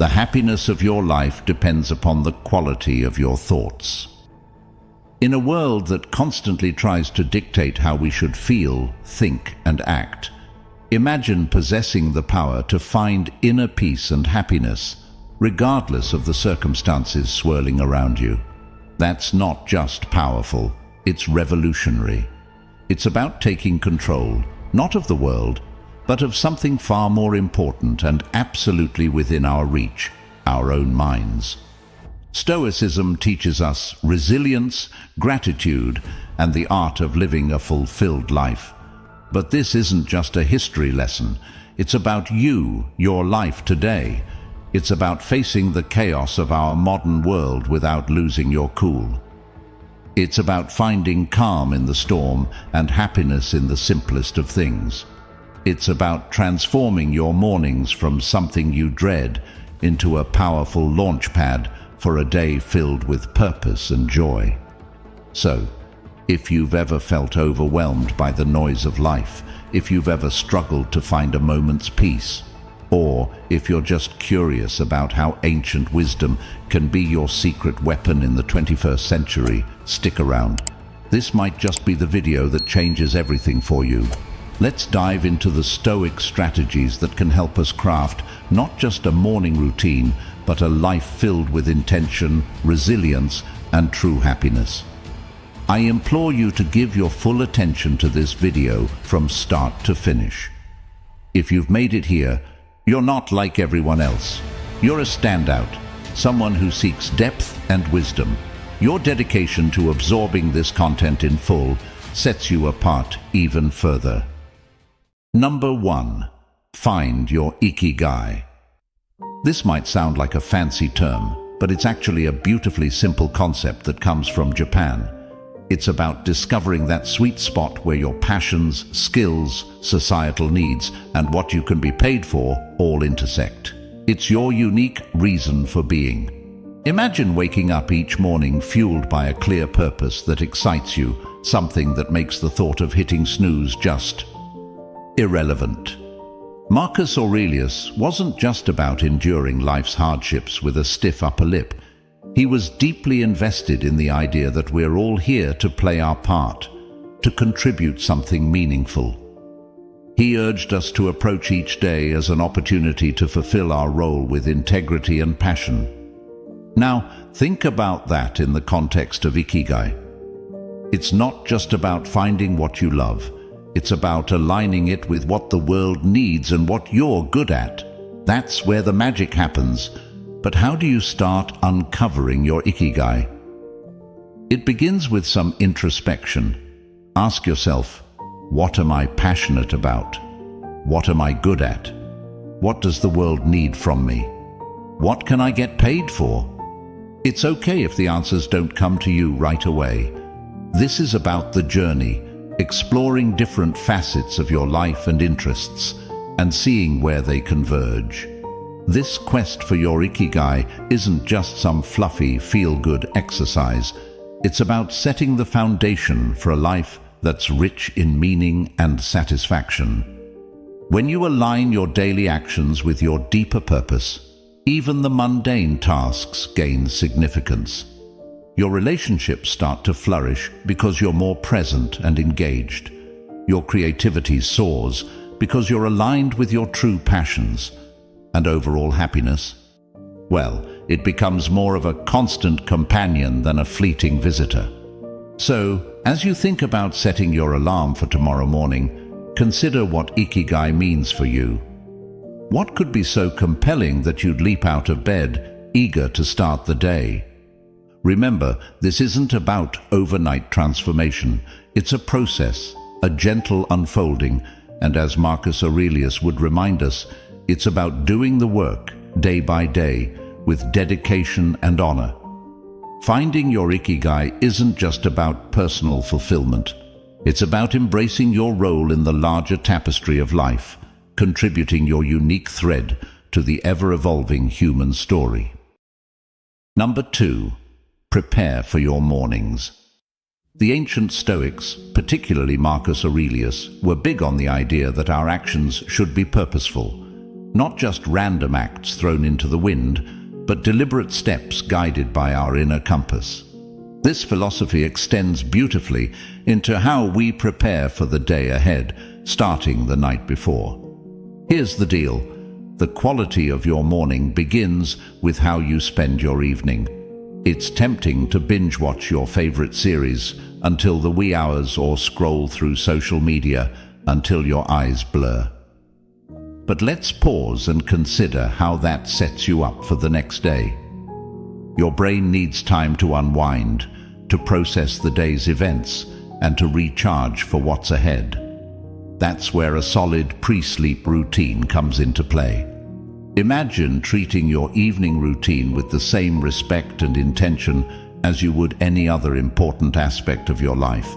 The happiness of your life depends upon the quality of your thoughts. In a world that constantly tries to dictate how we should feel, think, and act, imagine possessing the power to find inner peace and happiness, regardless of the circumstances swirling around you. That's not just powerful, it's revolutionary. It's about taking control, not of the world, but of something far more important and absolutely within our reach, our own minds. Stoicism teaches us resilience, gratitude, and the art of living a fulfilled life. But this isn't just a history lesson. It's about you, your life today. It's about facing the chaos of our modern world without losing your cool. It's about finding calm in the storm and happiness in the simplest of things. It's about transforming your mornings from something you dread into a powerful launch pad for a day filled with purpose and joy. So, if you've ever felt overwhelmed by the noise of life, if you've ever struggled to find a moment's peace, or if you're just curious about how ancient wisdom can be your secret weapon in the 21st century, stick around. This might just be the video that changes everything for you. Let's dive into the Stoic strategies that can help us craft not just a morning routine, but a life filled with intention, resilience, and true happiness. I implore you to give your full attention to this video from start to finish. If you've made it here, you're not like everyone else. You're a standout, someone who seeks depth and wisdom. Your dedication to absorbing this content in full sets you apart even further. Number 1. Find your ikigai. This might sound like a fancy term, but it's actually a beautifully simple concept that comes from Japan. It's about discovering that sweet spot where your passions, skills, societal needs, and what you can be paid for all intersect. It's your unique reason for being. Imagine waking up each morning fueled by a clear purpose that excites you, something that makes the thought of hitting snooze just irrelevant. Marcus Aurelius wasn't just about enduring life's hardships with a stiff upper lip. He was deeply invested in the idea that we're all here to play our part, to contribute something meaningful. He urged us to approach each day as an opportunity to fulfill our role with integrity and passion. Now, think about that in the context of ikigai. It's not just about finding what you love. It's about aligning it with what the world needs and what you're good at. That's where the magic happens. But how do you start uncovering your ikigai? It begins with some introspection. Ask yourself, what am I passionate about? What am I good at? What does the world need from me? What can I get paid for? It's okay if the answers don't come to you right away. This is about the journey, exploring different facets of your life and interests, and seeing where they converge. This quest for your ikigai isn't just some fluffy, feel-good exercise. It's about setting the foundation for a life that's rich in meaning and satisfaction. When you align your daily actions with your deeper purpose, even the mundane tasks gain significance. Your relationships start to flourish because you're more present and engaged. Your creativity soars because you're aligned with your true passions. And overall happiness? Well, it becomes more of a constant companion than a fleeting visitor. So, as you think about setting your alarm for tomorrow morning, consider what ikigai means for you. What could be so compelling that you'd leap out of bed, eager to start the day? Remember, this isn't about overnight transformation. It's a process, a gentle unfolding, and as Marcus Aurelius would remind us, it's about doing the work, day by day, with dedication and honor. Finding your ikigai isn't just about personal fulfillment. It's about embracing your role in the larger tapestry of life, contributing your unique thread to the ever-evolving human story. Number 2. Prepare for your mornings. The ancient Stoics, particularly Marcus Aurelius, were big on the idea that our actions should be purposeful. Not just random acts thrown into the wind, but deliberate steps guided by our inner compass. This philosophy extends beautifully into how we prepare for the day ahead, starting the night before. Here's the deal. The quality of your morning begins with how you spend your evening. It's tempting to binge watch your favorite series until the wee hours or scroll through social media until your eyes blur. But let's pause and consider how that sets you up for the next day. Your brain needs time to unwind, to process the day's events, and to recharge for what's ahead. That's where a solid pre-sleep routine comes into play. Imagine treating your evening routine with the same respect and intention as you would any other important aspect of your life.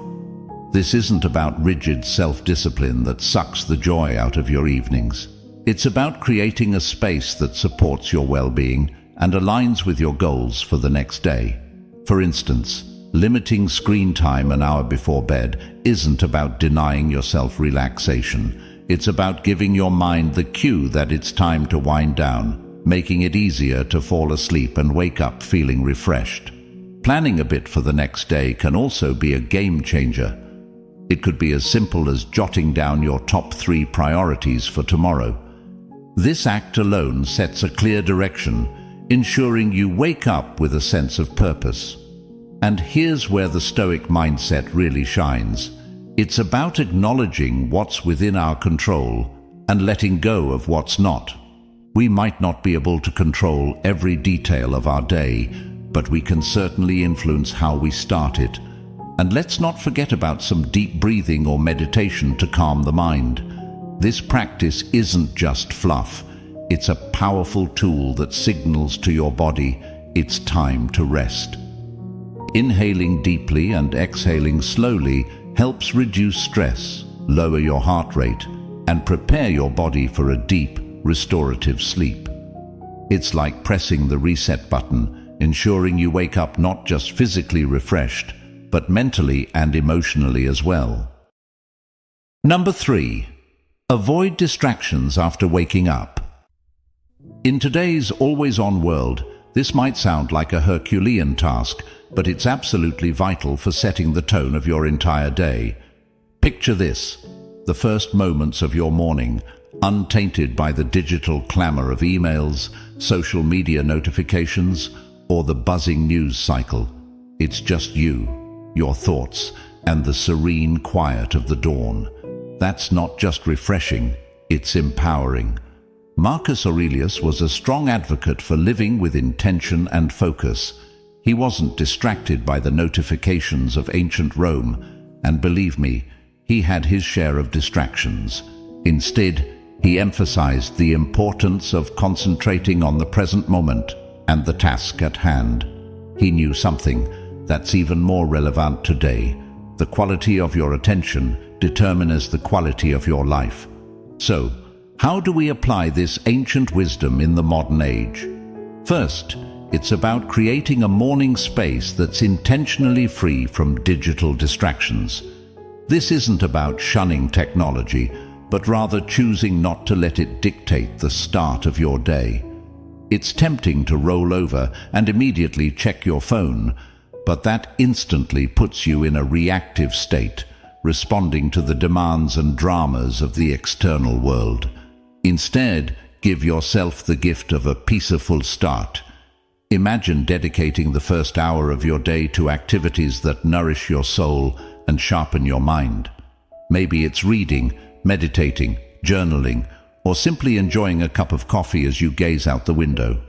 This isn't about rigid self-discipline that sucks the joy out of your evenings. It's about creating a space that supports your well-being and aligns with your goals for the next day. For instance, limiting screen time an hour before bed isn't about denying yourself relaxation. It's about giving your mind the cue that it's time to wind down, making it easier to fall asleep and wake up feeling refreshed. Planning a bit for the next day can also be a game changer. It could be as simple as jotting down your top 3 priorities for tomorrow. This act alone sets a clear direction, ensuring you wake up with a sense of purpose. And here's where the Stoic mindset really shines. It's about acknowledging what's within our control and letting go of what's not. We might not be able to control every detail of our day, but we can certainly influence how we start it. And let's not forget about some deep breathing or meditation to calm the mind. This practice isn't just fluff. It's a powerful tool that signals to your body it's time to rest. Inhaling deeply and exhaling slowly helps reduce stress, lower your heart rate, and prepare your body for a deep, restorative sleep. It's like pressing the reset button, ensuring you wake up not just physically refreshed, but mentally and emotionally as well. Number 3. Avoid distractions after waking up. In today's always-on world, this might sound like a Herculean task, but it's absolutely vital for setting the tone of your entire day. Picture this: the first moments of your morning, untainted by the digital clamor of emails, social media notifications, or the buzzing news cycle. It's just you, your thoughts, and the serene quiet of the dawn. That's not just refreshing, it's empowering. Marcus Aurelius was a strong advocate for living with intention and focus. He wasn't distracted by the notifications of ancient Rome, and believe me, he had his share of distractions. Instead, he emphasized the importance of concentrating on the present moment and the task at hand. He knew something that's even more relevant today. The quality of your attention determines the quality of your life. So, how do we apply this ancient wisdom in the modern age? First, it's about creating a morning space that's intentionally free from digital distractions. This isn't about shunning technology, but rather choosing not to let it dictate the start of your day. It's tempting to roll over and immediately check your phone, but that instantly puts you in a reactive state, responding to the demands and dramas of the external world. Instead, give yourself the gift of a peaceful start. Imagine dedicating the first hour of your day to activities that nourish your soul and sharpen your mind. Maybe it's reading, meditating, journaling, or simply enjoying a cup of coffee as you gaze out the window.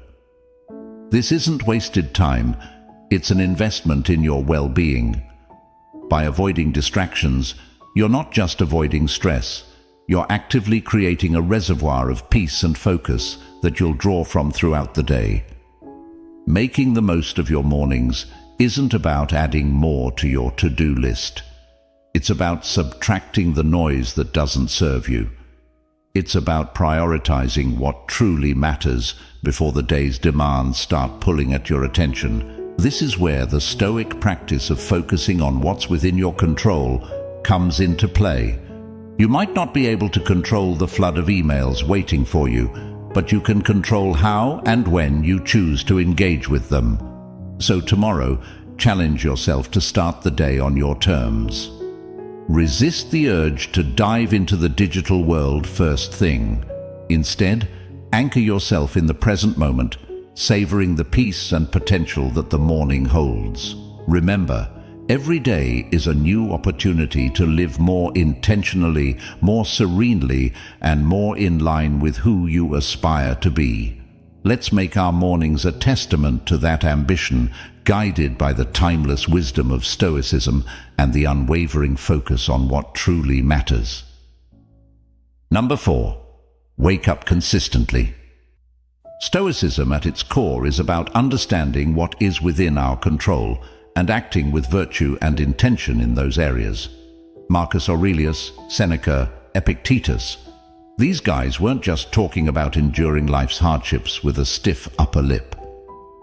This isn't wasted time, it's an investment in your well-being. By avoiding distractions, you're not just avoiding stress, you're actively creating a reservoir of peace and focus that you'll draw from throughout the day. Making the most of your mornings isn't about adding more to your to-do list. It's about subtracting the noise that doesn't serve you. It's about prioritizing what truly matters before the day's demands start pulling at your attention. This is where the Stoic practice of focusing on what's within your control comes into play. You might not be able to control the flood of emails waiting for you, but you can control how and when you choose to engage with them. So tomorrow, challenge yourself to start the day on your terms. Resist the urge to dive into the digital world first thing. Instead, anchor yourself in the present moment, savoring the peace and potential that the morning holds. Remember, every day is a new opportunity to live more intentionally, more serenely, and more in line with who you aspire to be. Let's make our mornings a testament to that ambition, guided by the timeless wisdom of Stoicism and the unwavering focus on what truly matters. Number 4. Wake up consistently. Stoicism at its core is about understanding what is within our control and acting with virtue and intention in those areas. Marcus Aurelius, Seneca, Epictetus. These guys weren't just talking about enduring life's hardships with a stiff upper lip.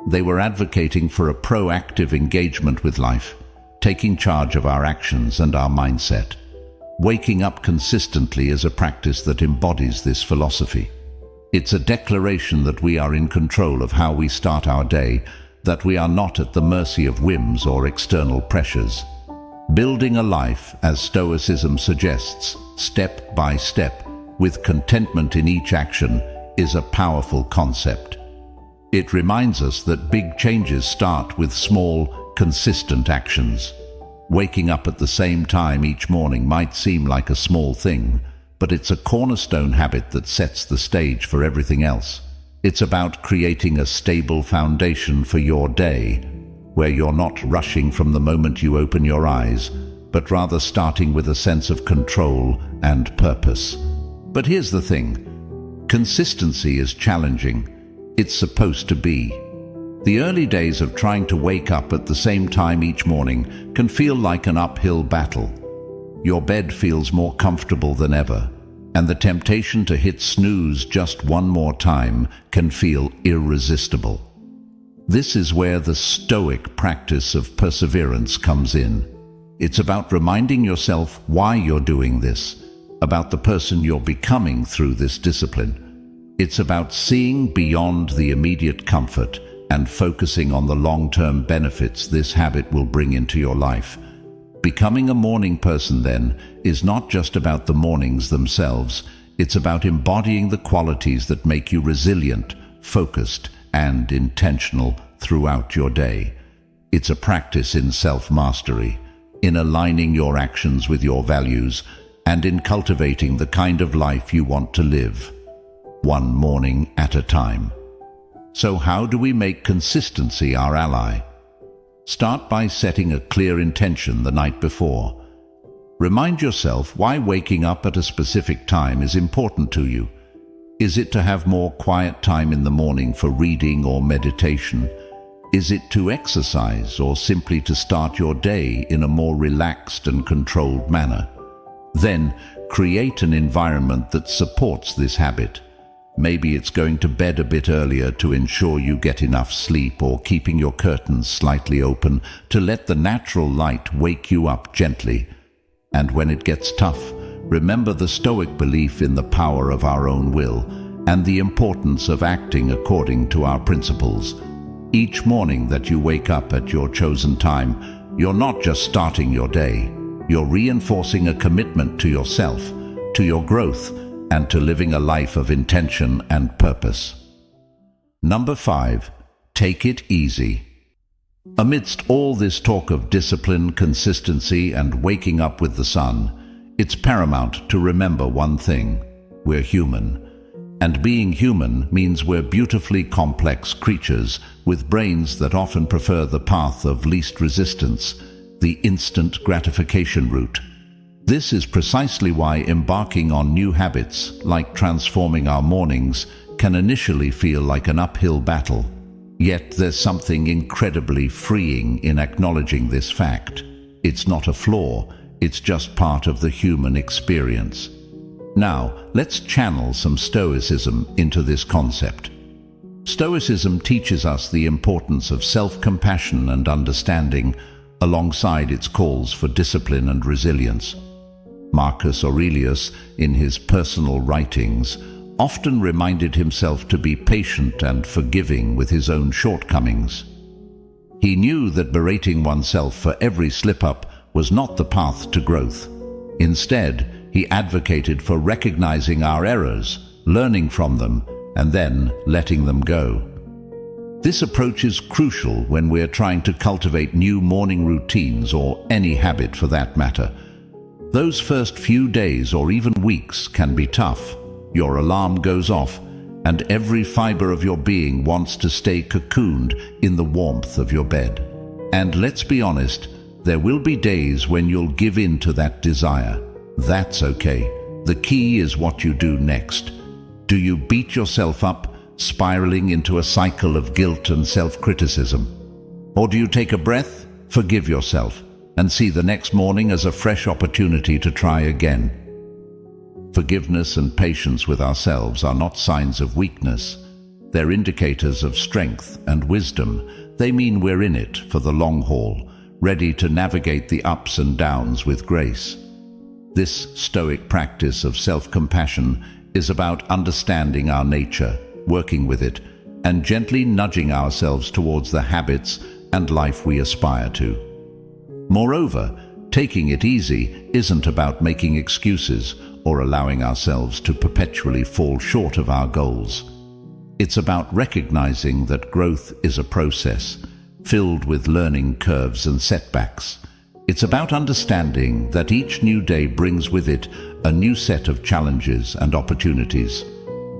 They were advocating for a proactive engagement with life, taking charge of our actions and our mindset. Waking up consistently is a practice that embodies this philosophy. It's a declaration that we are in control of how we start our day, that we are not at the mercy of whims or external pressures. Building a life, as Stoicism suggests, step by step, with contentment in each action, is a powerful concept. It reminds us that big changes start with small, consistent actions. Waking up at the same time each morning might seem like a small thing, but it's a cornerstone habit that sets the stage for everything else. It's about creating a stable foundation for your day, where you're not rushing from the moment you open your eyes, but rather starting with a sense of control and purpose. But here's the thing. Consistency is challenging. It's supposed to be. The early days of trying to wake up at the same time each morning can feel like an uphill battle. Your bed feels more comfortable than ever, and the temptation to hit snooze just one more time can feel irresistible. This is where the Stoic practice of perseverance comes in. It's about reminding yourself why you're doing this, about the person you're becoming through this discipline. It's about seeing beyond the immediate comfort and focusing on the long-term benefits this habit will bring into your life. Becoming a morning person, then, is not just about the mornings themselves. It's about embodying the qualities that make you resilient, focused, and intentional throughout your day. It's a practice in self-mastery, in aligning your actions with your values, and in cultivating the kind of life you want to live, one morning at a time. So how do we make consistency our ally? Start by setting a clear intention the night before. Remind yourself why waking up at a specific time is important to you. Is it to have more quiet time in the morning for reading or meditation? Is it to exercise or simply to start your day in a more relaxed and controlled manner? Then, create an environment that supports this habit. Maybe it's going to bed a bit earlier to ensure you get enough sleep, or keeping your curtains slightly open to let the natural light wake you up gently. And when it gets tough, remember the Stoic belief in the power of our own will and the importance of acting according to our principles. Each morning that you wake up at your chosen time, you're not just starting your day, you're reinforcing a commitment to yourself, to your growth, and to living a life of intention and purpose. Number 5, take it easy. Amidst all this talk of discipline, consistency, and waking up with the sun, it's paramount to remember one thing: we're human. And being human means we're beautifully complex creatures with brains that often prefer the path of least resistance, the instant gratification route. This is precisely why embarking on new habits, like transforming our mornings, can initially feel like an uphill battle. Yet there's something incredibly freeing in acknowledging this fact. It's not a flaw, it's just part of the human experience. Now, let's channel some Stoicism into this concept. Stoicism teaches us the importance of self-compassion and understanding, alongside its calls for discipline and resilience. Marcus Aurelius, in his personal writings, often reminded himself to be patient and forgiving with his own shortcomings. He knew that berating oneself for every slip-up was not the path to growth. Instead, he advocated for recognizing our errors, learning from them, and then letting them go. This approach is crucial when we're trying to cultivate new morning routines or any habit for that matter. Those first few days or even weeks can be tough. Your alarm goes off, and every fiber of your being wants to stay cocooned in the warmth of your bed. And let's be honest, there will be days when you'll give in to that desire. That's okay. The key is what you do next. Do you beat yourself up, spiraling into a cycle of guilt and self-criticism? Or do you take a breath, forgive yourself, and see the next morning as a fresh opportunity to try again? Forgiveness and patience with ourselves are not signs of weakness. They're indicators of strength and wisdom. They mean we're in it for the long haul, ready to navigate the ups and downs with grace. This Stoic practice of self-compassion is about understanding our nature, working with it, and gently nudging ourselves towards the habits and life we aspire to. Moreover, taking it easy isn't about making excuses or allowing ourselves to perpetually fall short of our goals. It's about recognizing that growth is a process, filled with learning curves and setbacks. It's about understanding that each new day brings with it a new set of challenges and opportunities.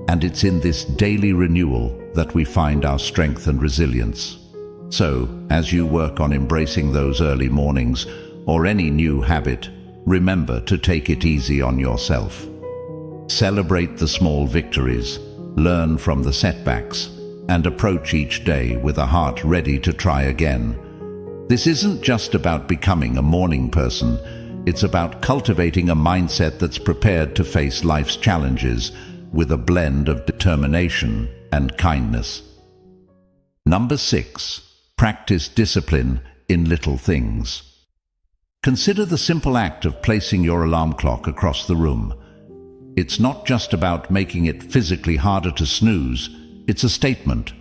And it's in this daily renewal that we find our strength and resilience. So, as you work on embracing those early mornings or any new habit, remember to take it easy on yourself. Celebrate the small victories, learn from the setbacks, and approach each day with a heart ready to try again. This isn't just about becoming a morning person, it's about cultivating a mindset that's prepared to face life's challenges with a blend of determination and kindness. Number 6. Practice discipline in little things. Consider the simple act of placing your alarm clock across the room. It's not just about making it physically harder to snooze, it's a statement.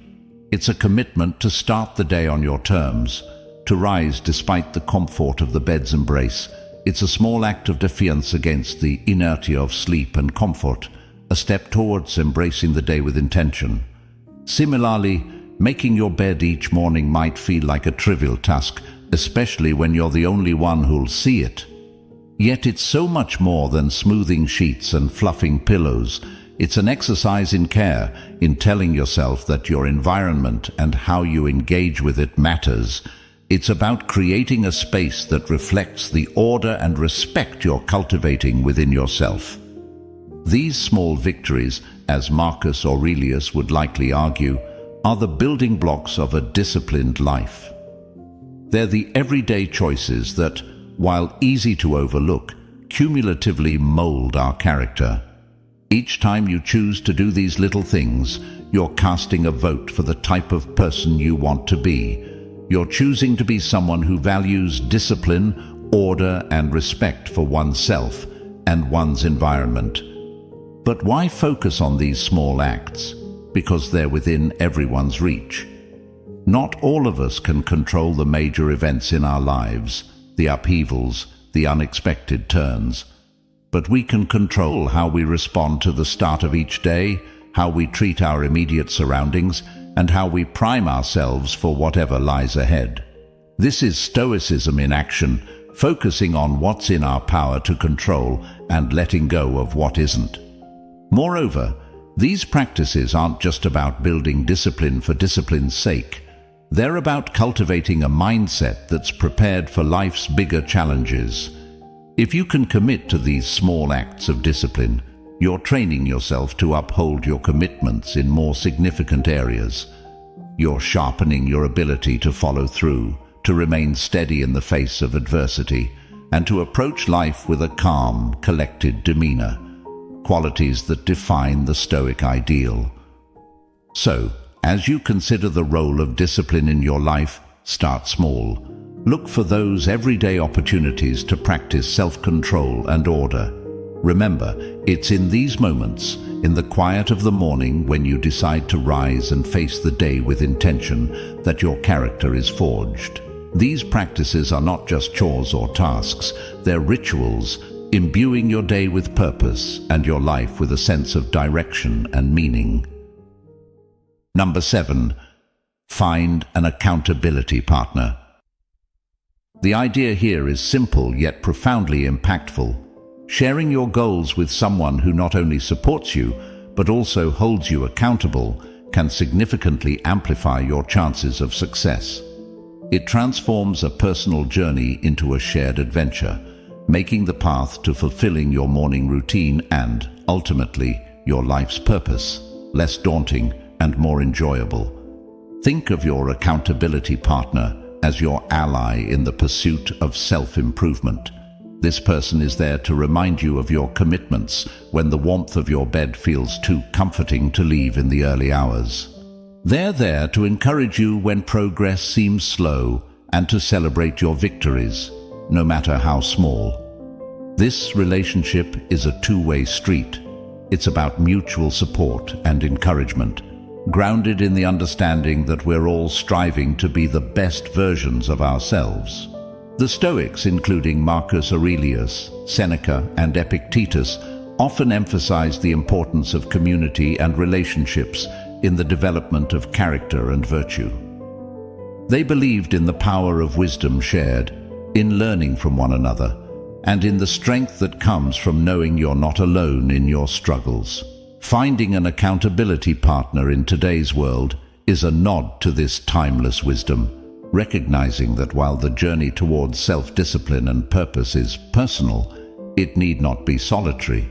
It's a commitment to start the day on your terms, to rise despite the comfort of the bed's embrace. It's a small act of defiance against the inertia of sleep and comfort, a step towards embracing the day with intention. Similarly, making your bed each morning might feel like a trivial task, especially when you're the only one who'll see it. Yet it's so much more than smoothing sheets and fluffing pillows. It's an exercise in care, in telling yourself that your environment and how you engage with it matters. It's about creating a space that reflects the order and respect you're cultivating within yourself. These small victories, as Marcus Aurelius would likely argue, are the building blocks of a disciplined life. They're the everyday choices that, while easy to overlook, cumulatively mold our character. Each time you choose to do these little things, you're casting a vote for the type of person you want to be. You're choosing to be someone who values discipline, order, and respect for oneself and one's environment. But why focus on these small acts? Because they're within everyone's reach. Not all of us can control the major events in our lives, the upheavals, the unexpected turns. But we can control how we respond to the start of each day, how we treat our immediate surroundings, and how we prime ourselves for whatever lies ahead. This is Stoicism in action, focusing on what's in our power to control and letting go of what isn't. Moreover, these practices aren't just about building discipline for discipline's sake. They're about cultivating a mindset that's prepared for life's bigger challenges. If you can commit to these small acts of discipline, you're training yourself to uphold your commitments in more significant areas. You're sharpening your ability to follow through, to remain steady in the face of adversity, and to approach life with a calm, collected demeanor, qualities that define the Stoic ideal. So, as you consider the role of discipline in your life, start small. Look for those everyday opportunities to practice self-control and order. Remember, it's in these moments, in the quiet of the morning when you decide to rise and face the day with intention, that your character is forged. These practices are not just chores or tasks, they're rituals, imbuing your day with purpose and your life with a sense of direction and meaning. Number 7. Find an accountability partner. The idea here is simple yet profoundly impactful. Sharing your goals with someone who not only supports you, but also holds you accountable, can significantly amplify your chances of success. It transforms a personal journey into a shared adventure, making the path to fulfilling your morning routine and, ultimately, your life's purpose less daunting and more enjoyable. Think of your accountability partner as your ally in the pursuit of self-improvement. This person is there to remind you of your commitments when the warmth of your bed feels too comforting to leave in the early hours. They're there to encourage you when progress seems slow and to celebrate your victories, no matter how small. This relationship is a two-way street. It's about mutual support and encouragement, grounded in the understanding that we're all striving to be the best versions of ourselves. The Stoics, including Marcus Aurelius, Seneca, and Epictetus, often emphasized the importance of community and relationships in the development of character and virtue. They believed in the power of wisdom shared, in learning from one another, and in the strength that comes from knowing you're not alone in your struggles. Finding an accountability partner in today's world is a nod to this timeless wisdom, recognizing that while the journey towards self-discipline and purpose is personal, it need not be solitary.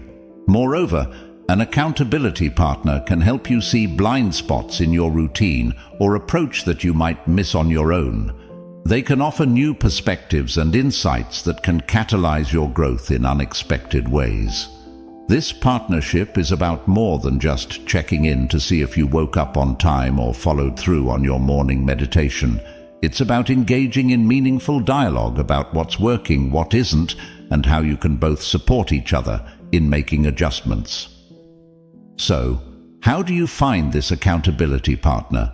Moreover, an accountability partner can help you see blind spots in your routine or approach that you might miss on your own. They can offer new perspectives and insights that can catalyze your growth in unexpected ways. This partnership is about more than just checking in to see if you woke up on time or followed through on your morning meditation. It's about engaging in meaningful dialogue about what's working, what isn't, and how you can both support each other in making adjustments. So, how do you find this accountability partner?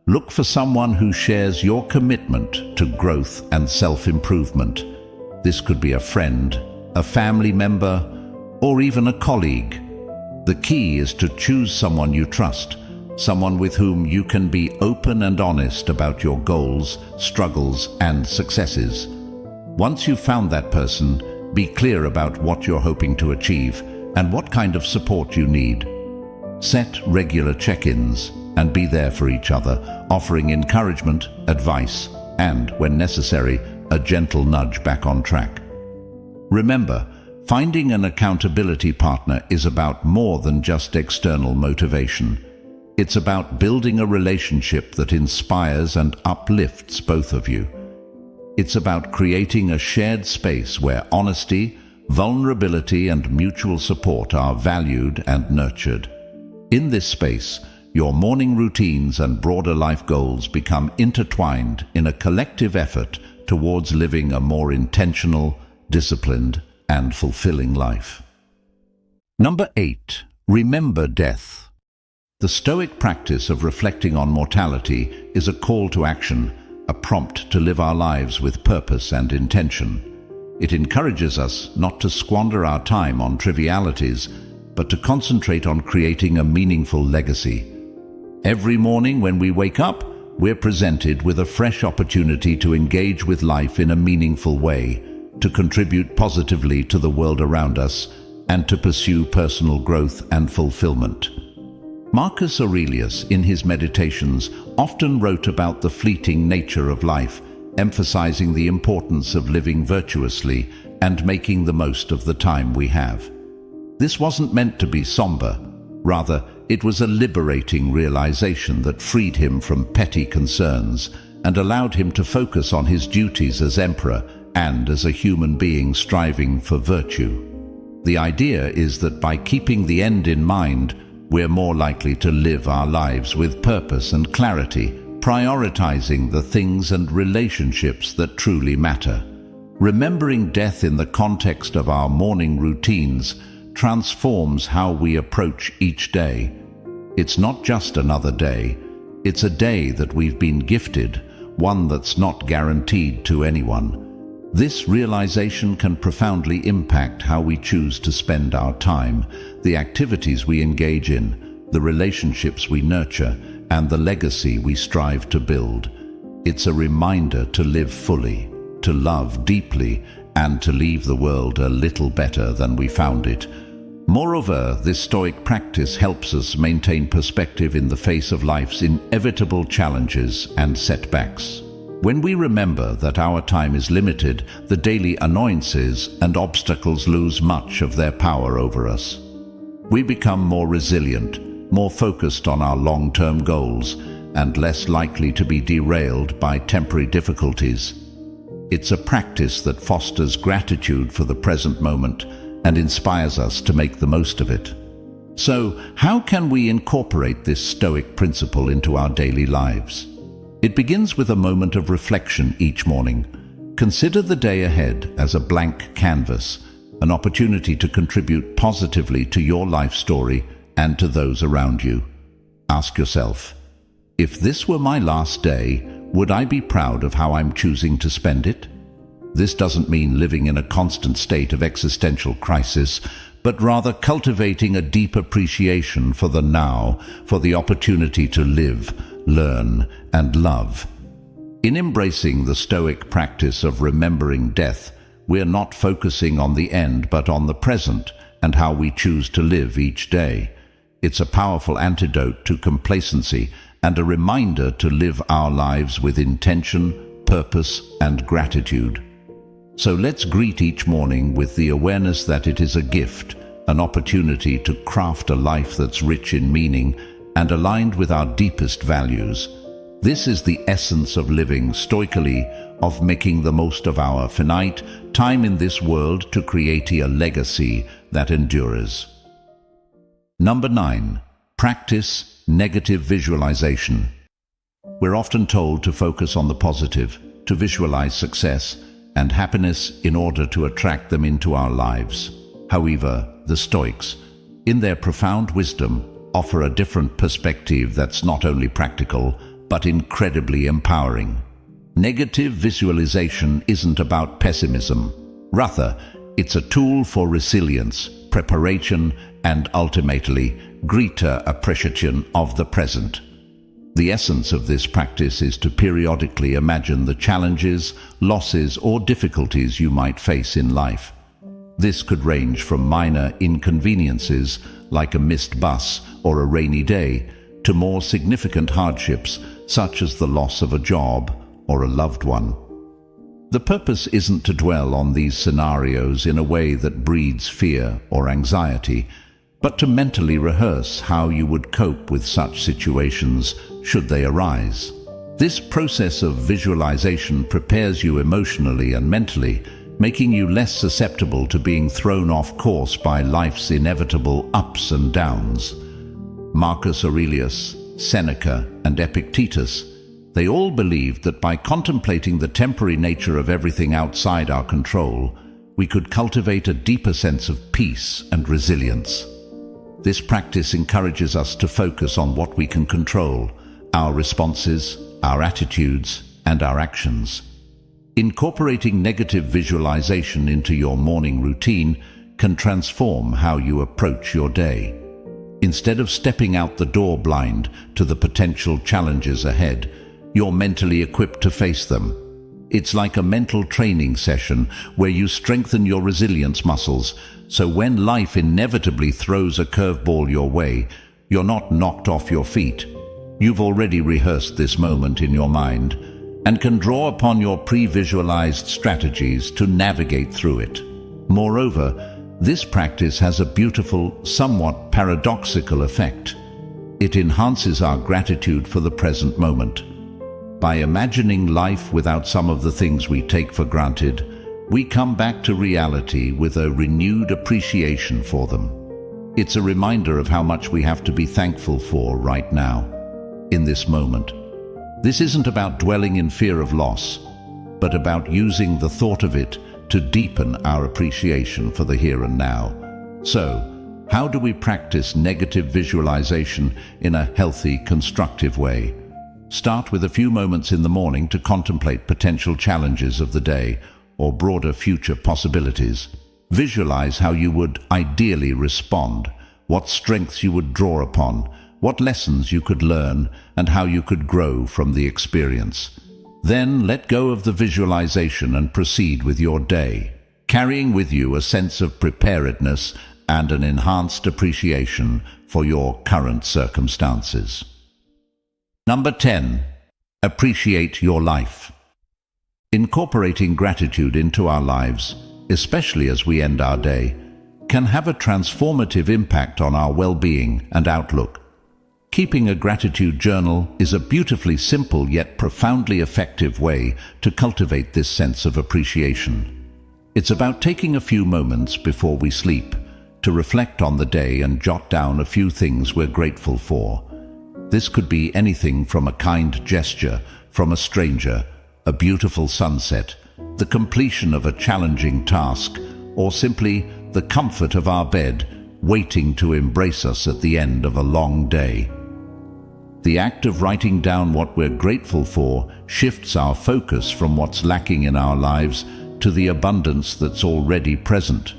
Look for someone who shares your commitment to growth and self-improvement. This could be a friend, a family member, or even a colleague. The key is to choose someone you trust, someone with whom you can be open and honest about your goals, struggles, and successes. Once you've found that person, be clear about what you're hoping to achieve and what kind of support you need. Set regular check-ins and be there for each other, offering encouragement, advice, and, when necessary, a gentle nudge back on track. Remember, finding an accountability partner is about more than just external motivation. It's about building a relationship that inspires and uplifts both of you. It's about creating a shared space where honesty, vulnerability, and mutual support are valued and nurtured. In this space, your morning routines and broader life goals become intertwined in a collective effort towards living a more intentional, disciplined, and fulfilling life. Number 8. Remember death. The Stoic practice of reflecting on mortality is a call to action, a prompt to live our lives with purpose and intention. It encourages us not to squander our time on trivialities, but to concentrate on creating a meaningful legacy. Every morning when we wake up, we're presented with a fresh opportunity to engage with life in a meaningful way, to contribute positively to the world around us, and to pursue personal growth and fulfillment. Marcus Aurelius, in his Meditations, often wrote about the fleeting nature of life, emphasizing the importance of living virtuously and making the most of the time we have. This wasn't meant to be somber. Rather, it was a liberating realization that freed him from petty concerns and allowed him to focus on his duties as emperor and as a human being striving for virtue. The idea is that by keeping the end in mind, we're more likely to live our lives with purpose and clarity, prioritizing the things and relationships that truly matter. Remembering death in the context of our morning routines transforms how we approach each day. It's not just another day, it's a day that we've been gifted, one that's not guaranteed to anyone. This realization can profoundly impact how we choose to spend our time, the activities we engage in, the relationships we nurture, and the legacy we strive to build. It's a reminder to live fully, to love deeply, and to leave the world a little better than we found it. Moreover, this Stoic practice helps us maintain perspective in the face of life's inevitable challenges and setbacks. When we remember that our time is limited, the daily annoyances and obstacles lose much of their power over us. We become more resilient, more focused on our long-term goals, and less likely to be derailed by temporary difficulties. It's a practice that fosters gratitude for the present moment and inspires us to make the most of it. So, how can we incorporate this Stoic principle into our daily lives? It begins with a moment of reflection each morning. Consider the day ahead as a blank canvas, an opportunity to contribute positively to your life story and to those around you. Ask yourself, if this were my last day, would I be proud of how I'm choosing to spend it? This doesn't mean living in a constant state of existential crisis, but rather cultivating a deep appreciation for the now, for the opportunity to live, learn, and love. In embracing the Stoic practice of remembering death, we're not focusing on the end but on the present and how we choose to live each day. It's a powerful antidote to complacency and a reminder to live our lives with intention, purpose, and gratitude. So let's greet each morning with the awareness that it is a gift, an opportunity to craft a life that's rich in meaning and aligned with our deepest values. This is the essence of living stoically, of making the most of our finite time in this world to create a legacy that endures. Number 9. Practice negative visualization. We're often told to focus on the positive, to visualize success and happiness in order to attract them into our lives. However, the Stoics, in their profound wisdom, offer a different perspective that's not only practical, but incredibly empowering. Negative visualization isn't about pessimism. Rather, it's a tool for resilience, preparation, and ultimately, greater appreciation of the present. The essence of this practice is to periodically imagine the challenges, losses, or difficulties you might face in life. This could range from minor inconveniences, like a missed bus or a rainy day, to more significant hardships, such as the loss of a job or a loved one. The purpose isn't to dwell on these scenarios in a way that breeds fear or anxiety, but to mentally rehearse how you would cope with such situations should they arise. This process of visualization prepares you emotionally and mentally, making you less susceptible to being thrown off course by life's inevitable ups and downs. Marcus Aurelius, Seneca, and Epictetus, they all believed that by contemplating the temporary nature of everything outside our control, we could cultivate a deeper sense of peace and resilience. This practice encourages us to focus on what we can control, our responses, our attitudes, and our actions. Incorporating negative visualization into your morning routine can transform how you approach your day. Instead of stepping out the door blind to the potential challenges ahead, you're mentally equipped to face them. It's like a mental training session where you strengthen your resilience muscles, so when life inevitably throws a curveball your way, you're not knocked off your feet. You've already rehearsed this moment in your mind and can draw upon your pre-visualized strategies to navigate through it. Moreover, this practice has a beautiful, somewhat paradoxical effect. It enhances our gratitude for the present moment. By imagining life without some of the things we take for granted, we come back to reality with a renewed appreciation for them. It's a reminder of how much we have to be thankful for right now, in this moment. This isn't about dwelling in fear of loss, but about using the thought of it to deepen our appreciation for the here and now, So, how do we practice negative visualization in a healthy, constructive way? Start with a few moments in the morning to contemplate potential challenges of the day or broader future possibilities. Visualize how you would ideally respond, what strengths you would draw upon, what lessons you could learn, and how you could grow from the experience. Then let go of the visualization and proceed with your day, carrying with you a sense of preparedness and an enhanced appreciation for your current circumstances. Number 10. Appreciate your life. Incorporating gratitude into our lives, especially as we end our day, can have a transformative impact on our well-being and outlook. Keeping a gratitude journal is a beautifully simple yet profoundly effective way to cultivate this sense of appreciation. It's about taking a few moments before we sleep to reflect on the day and jot down a few things we're grateful for. This could be anything from a kind gesture from a stranger, a beautiful sunset, the completion of a challenging task, or simply the comfort of our bed waiting to embrace us at the end of a long day. The act of writing down what we're grateful for shifts our focus from what's lacking in our lives to the abundance that's already present.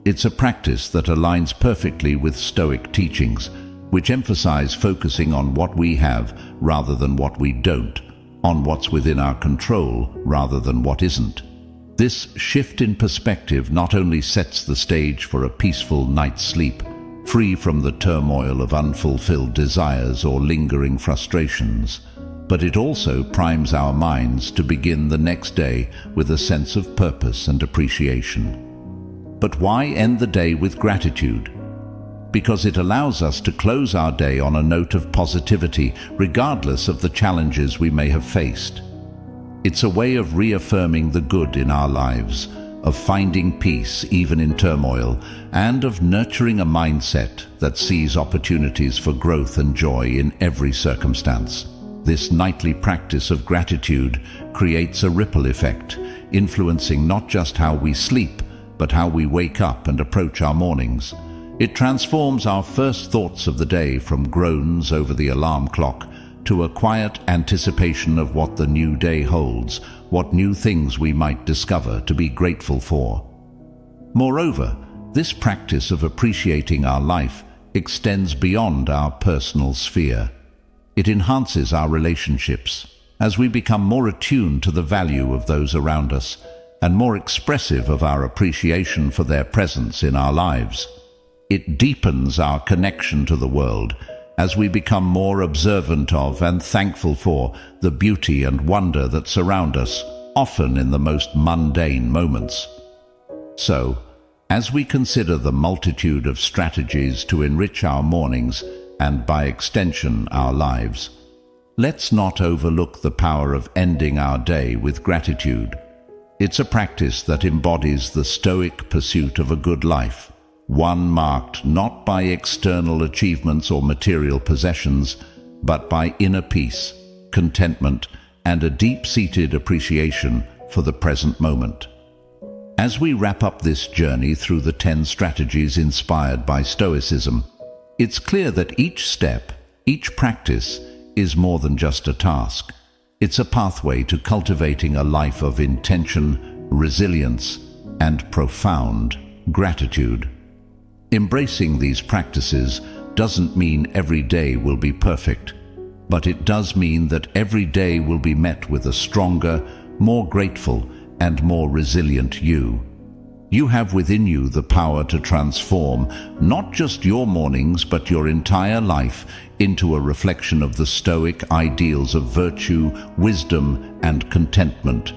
It's a practice that aligns perfectly with Stoic teachings, which emphasize focusing on what we have rather than what we don't, on what's within our control rather than what isn't. This shift in perspective not only sets the stage for a peaceful night's sleep, free from the turmoil of unfulfilled desires or lingering frustrations, but it also primes our minds to begin the next day with a sense of purpose and appreciation. But why end the day with gratitude? Because it allows us to close our day on a note of positivity, regardless of the challenges we may have faced. It's a way of reaffirming the good in our lives, of finding peace even in turmoil, and of nurturing a mindset that sees opportunities for growth and joy in every circumstance. This nightly practice of gratitude creates a ripple effect, influencing not just how we sleep, but how we wake up and approach our mornings. It transforms our first thoughts of the day from groans over the alarm clock to a quiet anticipation of what the new day holds, what new things we might discover to be grateful for. Moreover, this practice of appreciating our life extends beyond our personal sphere. It enhances our relationships as we become more attuned to the value of those around us and more expressive of our appreciation for their presence in our lives. It deepens our connection to the world as we become more observant of and thankful for the beauty and wonder that surround us, often in the most mundane moments. So, as we consider the multitude of strategies to enrich our mornings and by extension our lives, let's not overlook the power of ending our day with gratitude. It's a practice that embodies the Stoic pursuit of a good life, one marked not by external achievements or material possessions, but by inner peace, contentment, and a deep-seated appreciation for the present moment. As we wrap up this journey through the 10 strategies inspired by Stoicism, it's clear that each step, each practice, is more than just a task. It's a pathway to cultivating a life of intention, resilience, and profound gratitude. Embracing these practices doesn't mean every day will be perfect, but it does mean that every day will be met with a stronger, more grateful, and more resilient you. You have within you the power to transform not just your mornings but your entire life into a reflection of the Stoic ideals of virtue, wisdom, and contentment.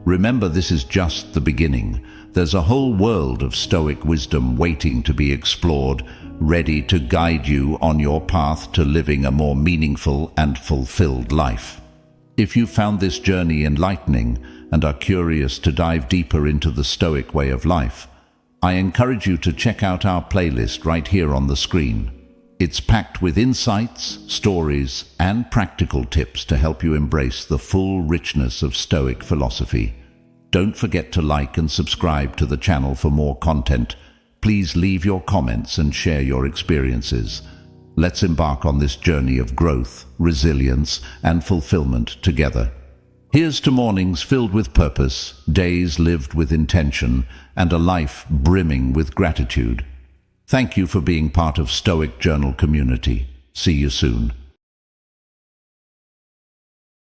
Remember, this is just the beginning. There's a whole world of Stoic wisdom waiting to be explored, ready to guide you on your path to living a more meaningful and fulfilled life. If you found this journey enlightening and are curious to dive deeper into the Stoic way of life, I encourage you to check out our playlist right here on the screen. It's packed with insights, stories, and practical tips to help you embrace the full richness of Stoic philosophy. Don't forget to like and subscribe to the channel for more content, Please leave your comments and share your experiences. Let's embark on this journey of growth, resilience, and fulfillment together. Here's to mornings filled with purpose, days lived with intention, and a life brimming with gratitude. Thank you for being part of Stoic Journal community. See you soon.